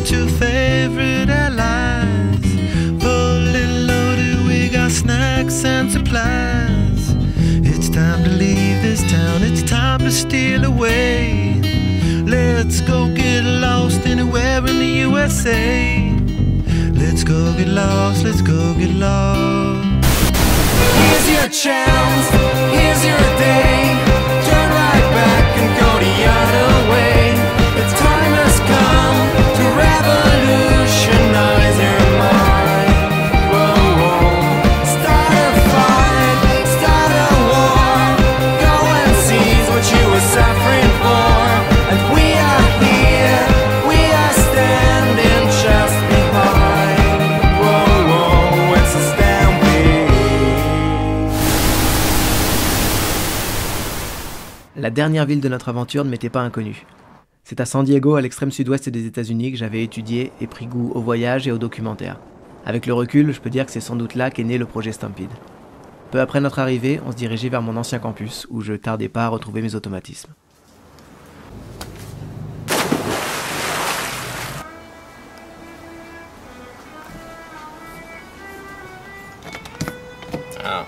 our two favorite allies. Fully loaded, we got snacks and supplies. It's time to leave this town, it's time to steal away. Let's go get lost anywhere in the USA. Let's go get lost, let's go get lost. Here's your chance, here's your day. Turn right back and go the other way. The time has come to revolutionize your mind. Whoa, whoa. Start a fight, start a war. Go and seize what you were suffering for. And we are here, we are standing just behind. Whoa, whoa, it's a stampede. La dernière ville de notre aventure ne m'était pas inconnue. C'est à San Diego, à l'extrême sud-ouest des États-Unis, que j'avais étudié et pris goût au voyage et au documentaire. Avec le recul, je peux dire que c'est sans doute là qu'est né le projet Stampede. Peu après notre arrivée, on se dirigeait vers mon ancien campus, où je tardais pas à retrouver mes automatismes. Ah.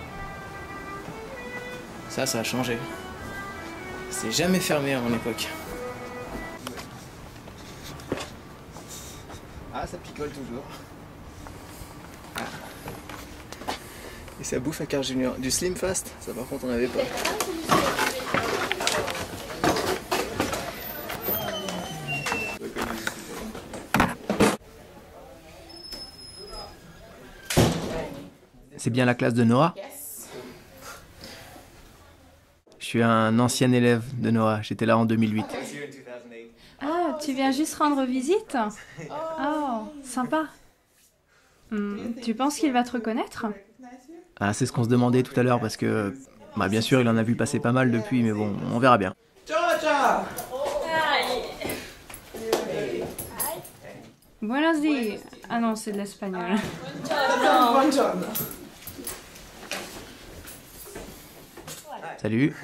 Ça a changé. C'est jamais fermé à mon époque. Ah, ça picole toujours. Ah. Et ça bouffe un Carl Junior. Du Slim Fast, ça par contre on n'avait pas. C'est bien la classe de Noah? Je suis un ancien élève de Noah, j'étais là en 2008. Ah, tu viens juste rendre visite? Oh, sympa. Tu penses qu'il va te reconnaître? Ah, c'est ce qu'on se demandait tout à l'heure parce que, bah, bien sûr, il en a vu passer pas mal depuis, mais bon, on verra bien. Buenos dias. Ah non, c'est de l'espagnol. Salut.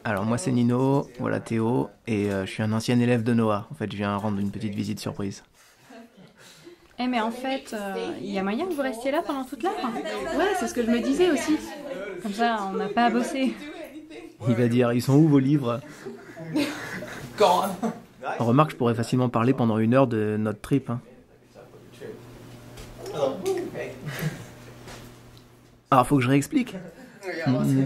Alors moi c'est Nino, voilà Théo, et je suis un ancien élève de Noah. En fait, je viens rendre une petite visite surprise. Eh mais en fait, il y a moyen que vous restiez là pendant toute l'heure? Ouais, c'est ce que je me disais aussi. Comme ça, on n'a pas à bosser. Il va dire, ils sont où vos livres? Remarque, je pourrais facilement parler pendant 1 heure de notre trip. Hein. Alors, faut que je réexplique?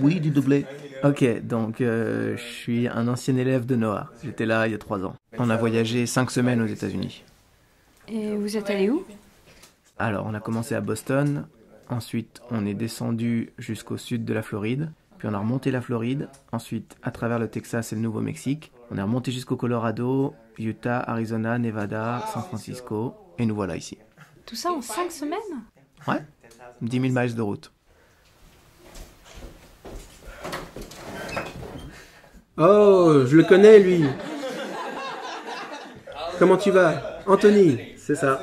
Oui, du doublé. Ok, donc je suis un ancien élève de Noah. J'étais là il y a 3 ans. On a voyagé 5 semaines aux États-Unis. Et vous êtes allé où? Alors, on a commencé à Boston. Ensuite, on est descendu jusqu'au sud de la Floride. Puis on a remonté la Floride. Ensuite, à travers le Texas et le Nouveau-Mexique. On est remonté jusqu'au Colorado, Utah, Arizona, Nevada, San Francisco. Et nous voilà ici. Tout ça en 5 semaines? Ouais, 10 000 miles de route. Oh, je le connais, lui. Comment tu vas? Anthony, c'est ça.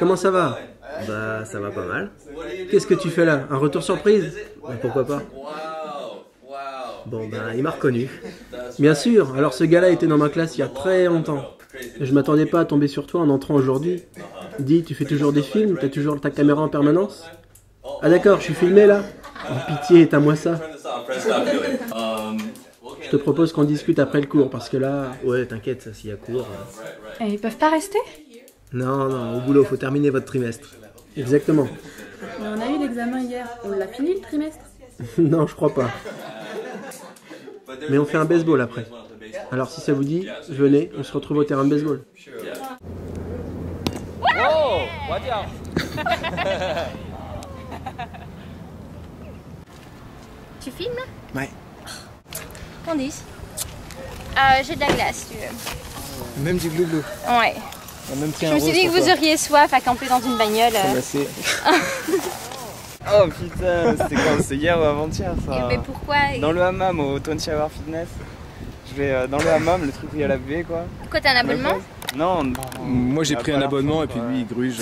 Comment ça va? Bah, ça va pas mal. Qu'est-ce que tu fais là? Un retour surprise? Bah, pourquoi pas? Bon, ben, il m'a reconnu. Bien sûr, alors ce gars-là était dans ma classe il y a très longtemps. Je m'attendais pas à tomber sur toi en entrant aujourd'hui. Dis, tu fais toujours des films? T'as toujours ta caméra en permanence? Ah d'accord, je suis filmé là? Oh, pitié, éteins-moi ça. Je te propose qu'on discute après le cours, parce que là... Ouais, t'inquiète, ça, s'il y a cours... Et ils peuvent pas rester? Non, non, au boulot, faut terminer votre trimestre. Exactement. Mais on a eu l'examen hier, on l'a fini le trimestre? Non, je crois pas. Mais on fait un baseball après. Alors si ça vous dit, venez, on se retrouve au terrain de baseball. Oh, Tu filmes? Ouais. Candice. J'ai de la glace, si tu veux. Même du glouglou. Ouais. Même Je me suis dit que vous auriez soif à camper dans une bagnole. Oh putain, c'était quand? C'est hier ou avant-hier ça? Mais pourquoi? Dans le hammam au 20 Hour Fitness. Je vais dans le hammam, le truc où il y a la baie quoi. Pourquoi t'as un abonnement? Non. Moi j'ai pris un abonnement et puis lui il gruge.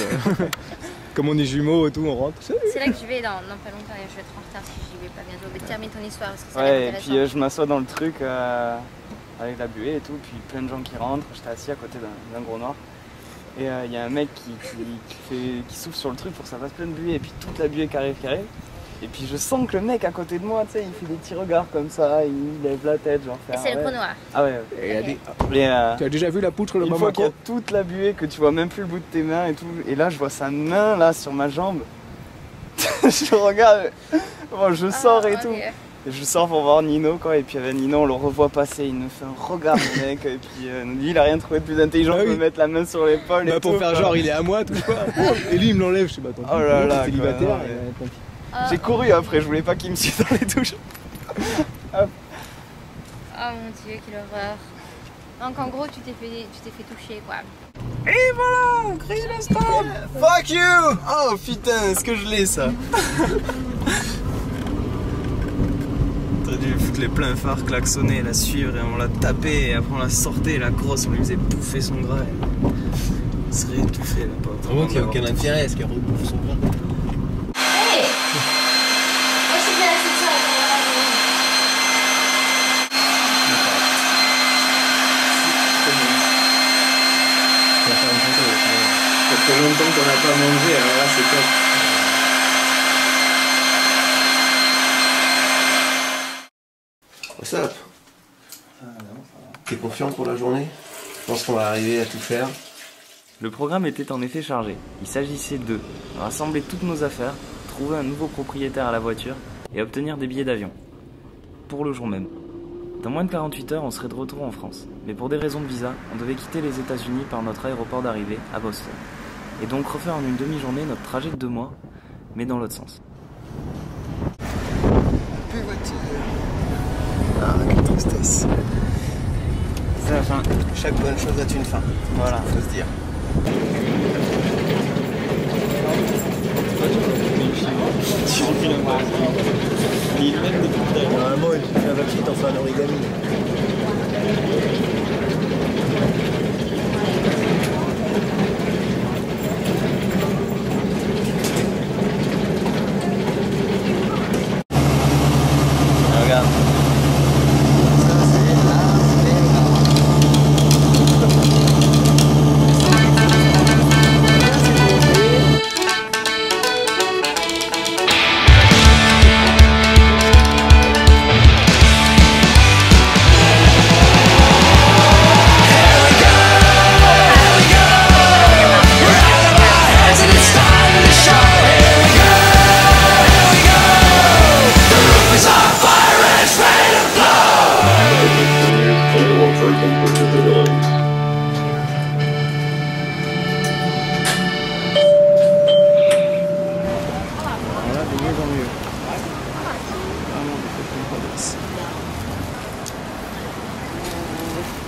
Comme on est jumeaux et tout, on rentre. C'est là que je vais dans pas longtemps et je vais être en retard si j'y vais pas bientôt. Mais termine ton histoire parce que ça a Ouais, l'air et intéressant. puis je m'assois dans le truc avec la buée et tout, puis plein de gens qui rentrent. J'étais assis à côté d'un gros noir. Et il y a un mec qui souffle sur le truc pour que ça fasse plein de buée, et puis toute la buée qui arrive. Et puis je sens que le mec à côté de moi, tu sais, il fait des petits regards comme ça, il lève la tête, genre faire. C'est le trou noir. Ah ouais. Tu as déjà vu la poutre le Une fois qu'il y a toute la buée, que tu vois même plus le bout de tes mains et tout, et là je vois sa main là sur ma jambe. Je regarde, bon, je sors et tout. Et je sors pour voir Nino quoi, et puis avec Nino on le revoit passer, il nous fait un regard le mec, et puis nous dit il a rien trouvé de plus intelligent que de mettre la main sur l'épaule. Bah, pour faire genre il est à moi, touche pas. Et lui il me l'enlève, je sais pas. Oh là là, célibataire. J'ai couru après, je voulais pas qu'il me suive dans les touches. Oh mon dieu, quelle horreur. Donc en gros tu t'es fait toucher quoi. Et voilà, crie le stop. Fuck you. Oh putain, est-ce que je l'ai ça? T'aurais dû foutre les pleins phares, klaxonner, la suivre et on l'a tapé et après on l'a sortait, la grosse, on lui faisait bouffer son gras. Il serait étouffé là, pas. Vraiment qu'il n'y a aucun intérêt à ce qu'elle rebouffe son gras. Ça fait longtemps qu'on n'a pas mangé, alors là c'est top. What's up? T'es confiant pour la journée? Je pense qu'on va arriver à tout faire. Le programme était en effet chargé. Il s'agissait de rassembler toutes nos affaires, trouver un nouveau propriétaire à la voiture et obtenir des billets d'avion. Pour le jour même. Dans moins de 48 heures, on serait de retour en France. Mais pour des raisons de visa, on devait quitter les États-Unis par notre aéroport d'arrivée à Boston. Et donc refaire en une demi-journée notre trajet de 2 mois, mais dans l'autre sens. Plus voiture. Ah, quelle tristesse. C'est la fin. Chaque bonne chose a une fin. Voilà. Faut se dire. Normalement, il suffit un papier, t'en fais un origami. Regarde.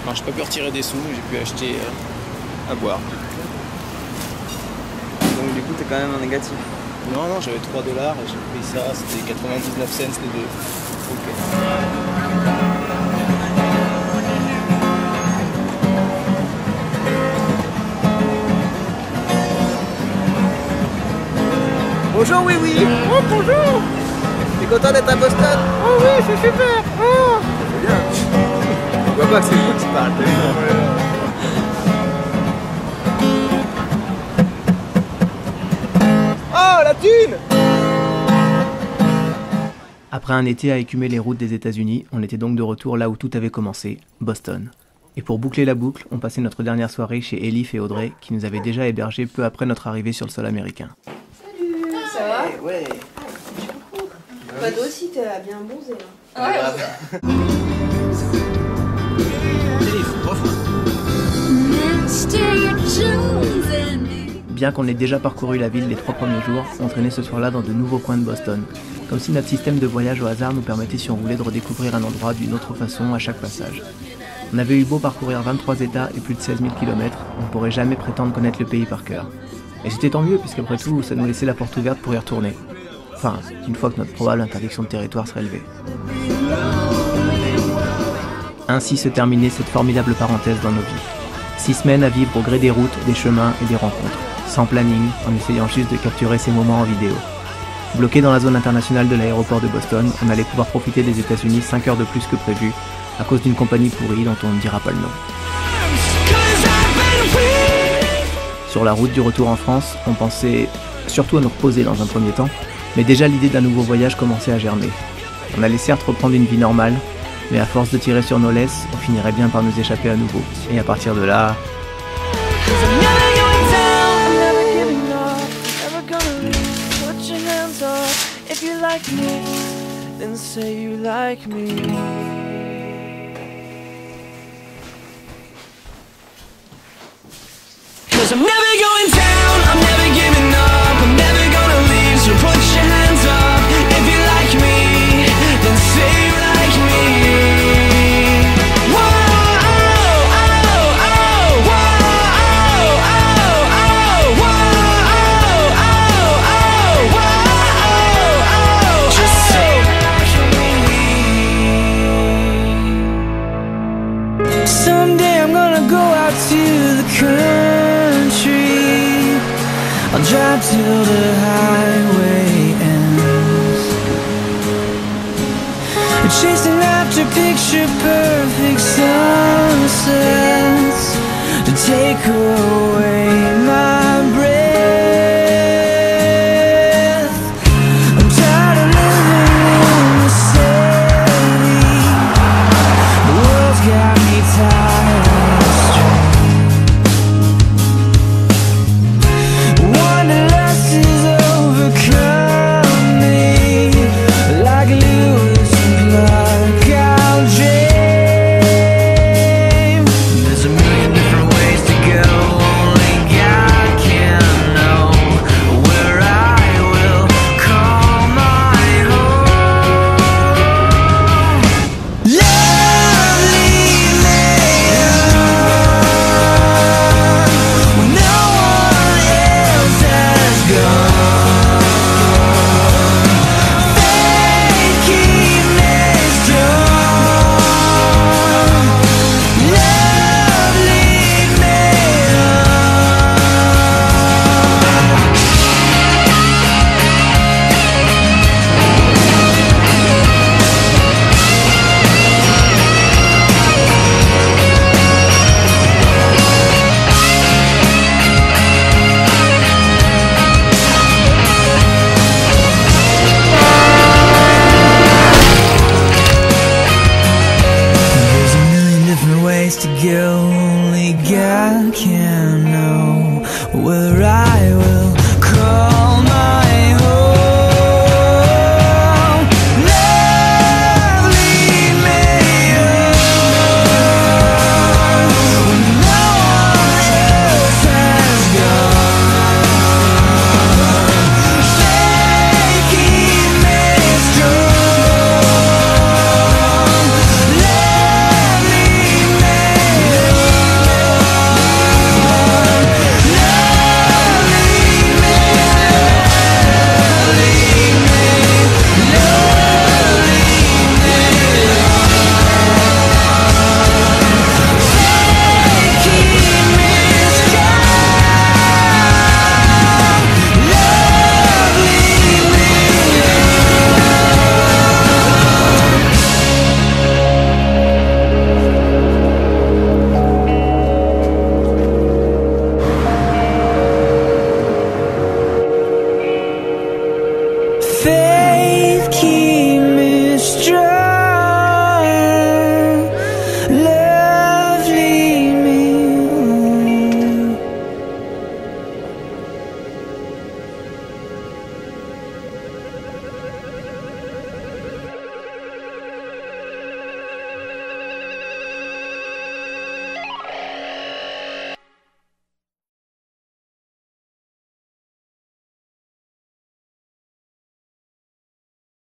Enfin, j'ai pas pu retirer des sous, j'ai pu acheter à boire. Donc du coup t'es quand même en négatif. Non, non, j'avais 3 $ et j'ai pris ça, c'était 99 cents les deux. Ok. Bonjour, oui, oui. Oh, bonjour. T'es content d'être à Boston? Oh oui, c'est super. Oh, c'est bien. Je vois pas que c'est vous qui parle. Oh, la thune! Après un été à écumer les routes des États-Unis, on était donc de retour là où tout avait commencé, Boston. Et pour boucler la boucle, on passait notre dernière soirée chez Elif et Audrey, qui nous avaient déjà hébergés peu après notre arrivée sur le sol américain. Ça va? Ouais. Bah toi aussi t'es bien bronzé là. Ouais. Elif, refrain. Bien qu'on ait déjà parcouru la ville les 3 premiers jours, on traînait ce soir-là dans de nouveaux coins de Boston. Comme si notre système de voyage au hasard nous permettait, si on voulait, de redécouvrir un endroit d'une autre façon à chaque passage. On avait eu beau parcourir 23 États et plus de 16 000 km, on ne pourrait jamais prétendre connaître le pays par cœur. Et c'était tant mieux, puisqu'après tout, ça nous laissait la porte ouverte pour y retourner. Enfin, une fois que notre probable interdiction de territoire serait levée. Ainsi se terminait cette formidable parenthèse dans nos vies. 6 semaines à vivre au gré des routes, des chemins et des rencontres. Sans planning, en essayant juste de capturer ces moments en vidéo. Bloqué dans la zone internationale de l'aéroport de Boston, on allait pouvoir profiter des États-Unis 5 heures de plus que prévu, à cause d'une compagnie pourrie dont on ne dira pas le nom. Sur la route du retour en France, on pensait surtout à nous reposer dans un premier temps, mais déjà l'idée d'un nouveau voyage commençait à germer. On allait certes reprendre une vie normale, mais à force de tirer sur nos laisses, on finirait bien par nous échapper à nouveau. Et à partir de là... I'm never going down, I'm never giving up, I'm never gonna leave, so put your hands up. If you like me, then say you like me. Whoa, oh, oh, oh, whoa, oh, oh, oh, whoa, oh, oh, whoa, oh, just say you like me. Someday I'm gonna go out to the country. I'll drive till the highway ends, chasing after picture-perfect sunsets to take away my breath. I'm tired of living in the city, the world's got me tired of straying. To go, only God can know whether